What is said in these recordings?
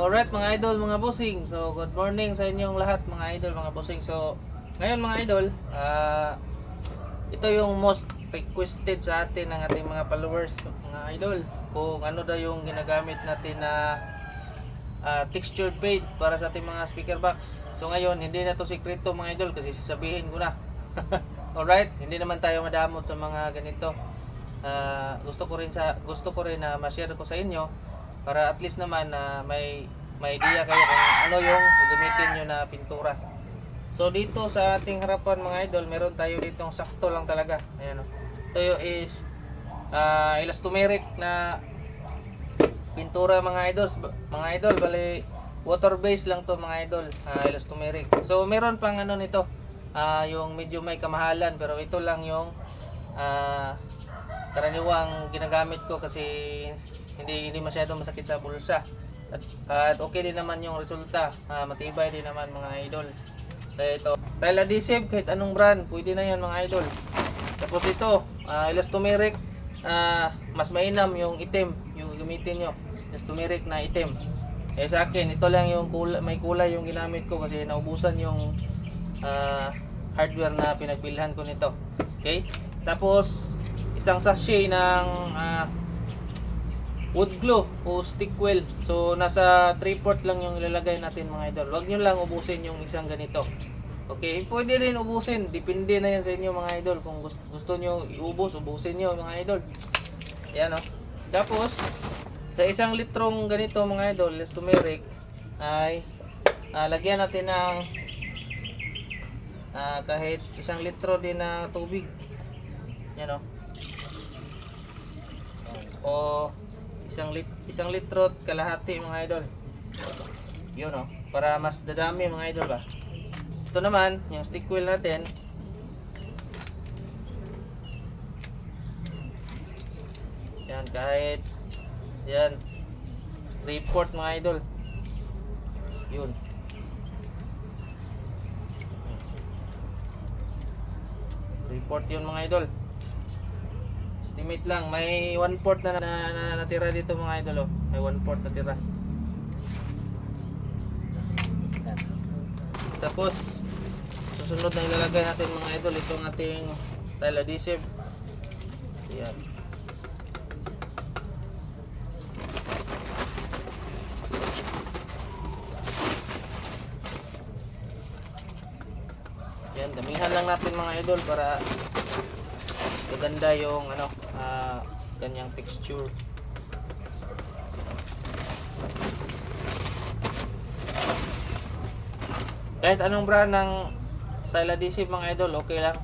Alright mga idol, mga bossing. So good morning sa inyong lahat mga idol, mga bossing. So ngayon mga idol, ito yung most requested sa atin ng ating mga followers mga idol. Kung ano daw yung ginagamit natin na textured paint para sa ating mga speaker box. So ngayon, hindi na to sikreto mga idol kasi sasabihin ko na. Alright, hindi naman tayo madamot sa mga ganito. Gusto ko rin na ma-share ko sa inyo para at least naman na may idea kayo kung ano yung gagamitin nyo na pintura. So dito sa ating harapan mga idol, meron tayo ditong sakto lang talaga. Ayan o. Ito is elastomeric na pintura mga idol, bali water based lang to mga idol, elastomeric. So meron pang ano nito, yung medyo may kamahalan, pero ito lang yung karaniwang ginagamit ko kasi hindi masyadong masakit sa bulsa. At okay din naman yung resulta, matibay din naman mga idol. Kaya ito, tile adhesive kahit anong brand, pwede na yan mga idol. Tapos ito, elastomeric, mas mainam yung itim, yung gamitin nyo, elastomeric na itim. Kaya sa akin, ito lang yung may kulay yung ginamit ko kasi naubusan yung hardware na pinagbilhan ko nito. Okay? Tapos, isang sachet ng wood glue o stick weld. So nasa 3/4 lang yung ilalagay natin mga idol. Huwag nyo lang ubusin yung isang ganito. Okay, pwede rin ubusin, depende na yan sa inyo mga idol. Kung gusto nyo iubos, ubusin nyo mga idol. Yan o. Tapos sa isang litrong ganito mga idol, elastomeric, ay lagyan natin ng kahit isang litro din na tubig. Yan o. O isang litro at kalahati mga idol. Yun o, para mas dadami mga idol ba. Ito naman yung stick wheel natin. Yan, kahit yan 3/4 mga idol. Yun, 3/4 yun mga idol. Estimate lang, may 1/4 na natira dito mga idol. May 1/4 natira. Tapos susunod na ilalagay natin mga idol itong ating tile adhesive. Yan. Yan, damihan lang natin mga idol para mas maganda yung ganyang texture. Kahit anong brand ng tile adhesive mga idol, okay lang.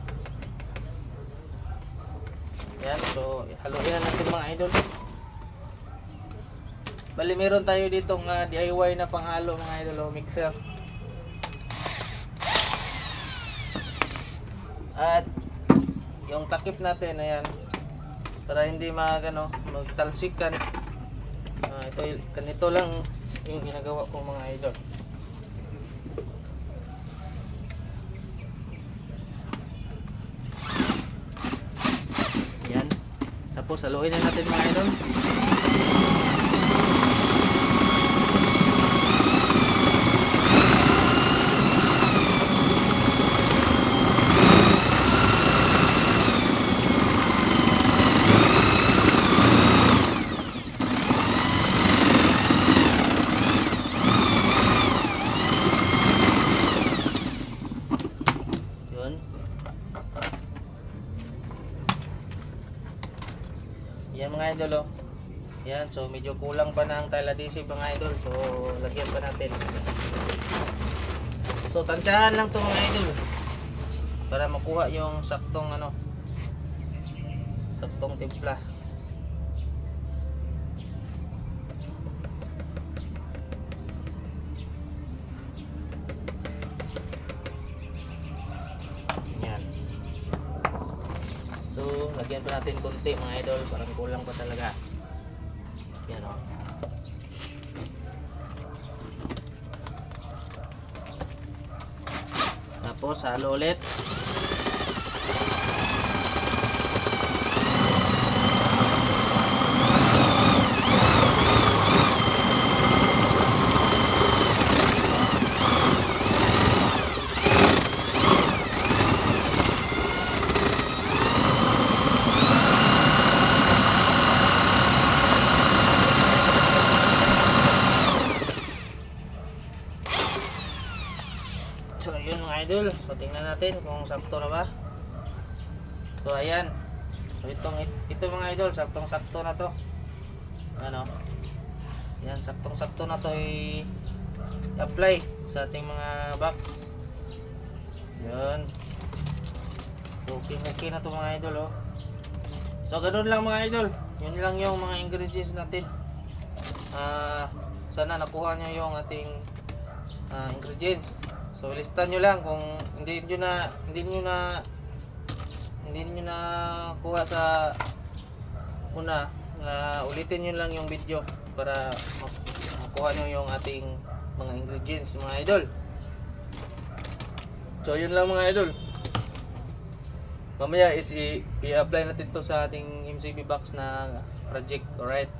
Yan, so haluin na natin mga idol. Bali meron tayo ditong DIY na panghalo mga idol, mixer. At yung takip natin, ayan, para hindi magtalsikan. Ganito lang yung ginagawa ko mga idol. Yan. Tapos haluin na natin mga idol. Yan mga idol oh. Yan, so medyo kulang pa ng tile adhesive mga idol. So lagyan pa natin. So tansyahan lang to mga idol para makuha yung saktong saktong timpla. So, lagyan pa natin konti mga idol, parang kulang pa talaga. Yan o. Tapos, halo ulit. So yun mga idol, so tingnan natin kung sakto na ba. So ayan. So ito mga idol, saktong-sakto na to. Ano? Yan, saktong-sakto na to i-apply sa ating mga box. Yan. Okay na to mga idol, oh. So ganoon lang mga idol. Yun lang yung mga ingredients natin. Sana nakuha nyo yung ating ingredients. So listan nyo lang kung hindi nyo na kuha sa una, ulitin nyo lang yung video para makuha nyo yung ating mga ingredients mga idol. So yun lang mga idol. Mamaya is i-apply natin to sa ating MCB box na project, alright?